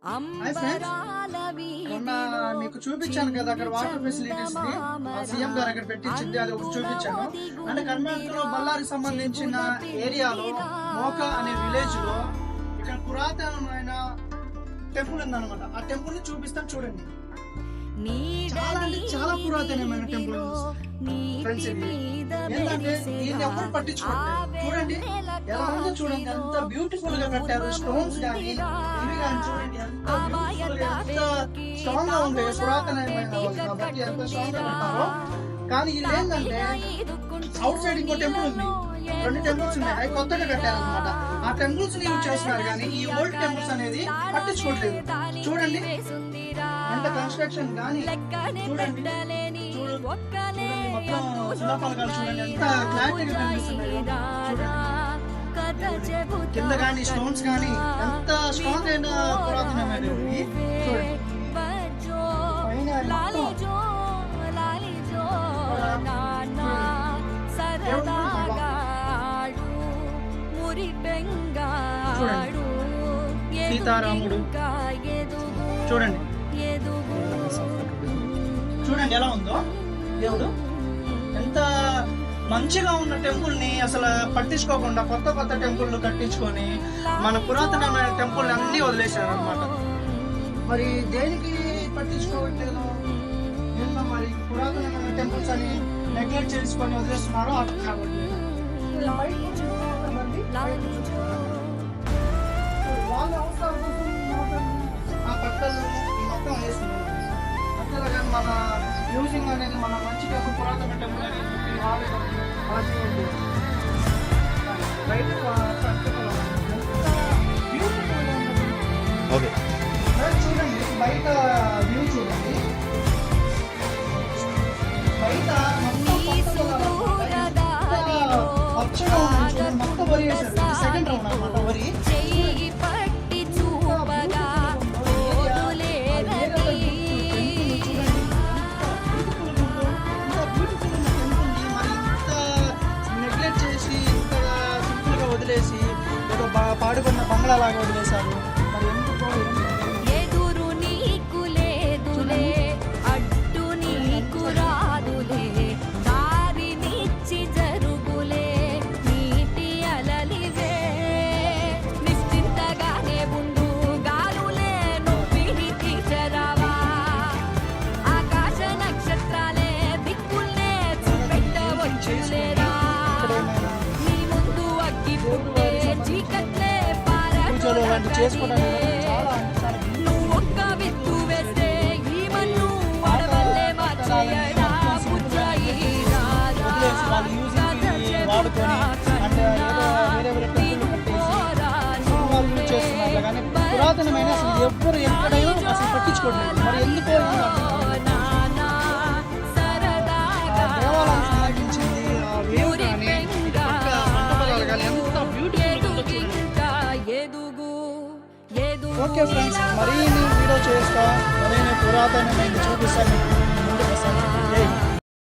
Hi friends, మొన్న మీకు చూపించాను కదా అక్కడ వాటర్ ఫెసిలిటీస్ ని సీఎం గారు అక్కడ పెట్టించింది, అది ఒకటి చూపించాను. అంటే కర్ణాటకలో బళ్ళారికి సంబంధించిన ఏరియాలో మోక అనే విలేజ్ లో ఇక్కడ పురాతనమైన టెంపుల్ ఉందన్నమాట. ఆ టెంపుల్ ని చూపిస్తాను, చూడండి. చాలా అంటే చాలా పురాతనమైన టెంపుల్ ఫ్రెండ్స్. ఇది ఏంటంటే దీన్ని ఎవరు పట్టించుకోవట్లేదు. చూడండి ఎలా ఉందో, చూడండి ఎంత బ్యూటిఫుల్ గా కట్టారు. స్టోన్స్ గానీ ఇవి కానీ చూడండి ఎంత బ్యూటిఫుల్ గా, ఎంత స్ట్రాంగ్ గా ఉంటాయి. పురాతనమైన కాబట్టి ఎంత స్ట్రాంగ్ గా కట్టారో. కానీ ఇది ఏంటంటే అవుట్ సైడ్ ఇంకో టెంపుల్ ఉంది, 2 టెంపుల్స్ ఉన్నాయి, అవి కొత్తగా కట్టారు అనమాట. ఆ టెంపుల్స్ ని యూజ్ చేస్తున్నారు కానీ ఈ ఓల్డ్ టెంపుల్స్ అనేది పట్టించుకోవట్లేదు. చూడండి ఎంత కన్స్ట్రక్షన్ కానీ, చూడండి మొత్తం శిలాఫలకాలు చూడండి ఎంత క్లారిటీగా కనిపిస్తున్నాయి. కింద కానీ స్టోన్స్ కానీ ఎంత స్ట్రాంగ్ అయిన పురాతనమైనవి. చూడండి సీతారాముడు చూడండి, చూడండి ఎలా ఉందో. దేవుడు ఎంత మంచిగా ఉన్న టెంపుల్ ని అసలు పట్టించుకోకుండా కొత్త కొత్త టెంపుల్ కట్టించుకొని మన పురాతనమైన టెంపుల్ అన్ని వదిలేశారు అనమాట. మరి దేనికి పట్టించుకోవట్లేదు? ఏంటో మరి పురాతనమైన టెంపుల్స్ అని నెగ్లెక్ట్ చేసుకొని వదిలేస్తున్నారో అర్థం కావట్లేదు. వాళ్ళ అవసరం కోసం ఆ పక్కలు మొత్తం వేస్తున్నారు. అంతేలా కానీ మన మ్యూజియం అనేది మన మంచిగా పురాతన టెంపుల్ అనేది చెప్పి అలా చేయండి. బయట చూడండి, బయట వ్యూ చూడండి. బయట మొత్తం పచ్చగా ఉంది చూడండి, మొత్తం వరి వేశారు. సెకండ్ రౌండ్ అన్నమాట వరి. వదిలేసి ఏదో పాడుకున్న బంగ్లా లాగా వదిలేశారు. మరి ఎందుకో ఎదురు నీకు లేదులే, అడ్డు నీకు రాదులే, దారి నిచ్చి జరుగులే, నీటి అలలివే, నిశ్చింతగానే ఉండు, గాలులే నొప్పిని తీర్చరావా, ఆకాశ నక్షత్రాలే దిక్కుల్నే చూపెట్టవచ్చులేరా, నువ్వు ఒక్క విత్తు వేస్తే ఈ మన్ను అడవల్లే మార్చేయడా, పురాతనమైన అసలు ఎవ్వరు ఎక్కడైనా అసలు పట్టించుకోవట్లేదు. మరి ఎందుకో దేవాలయానికి సంబంధించింది వేవ్ కానీ మంటపాలు కానీ ఎంత బ్యూటిఫుల్. ఓకే ఫ్రెండ్స్, మరీ నేను వీడియో చేస్తా, మరీ నేను పురాతనమైన చూపిస్తాను.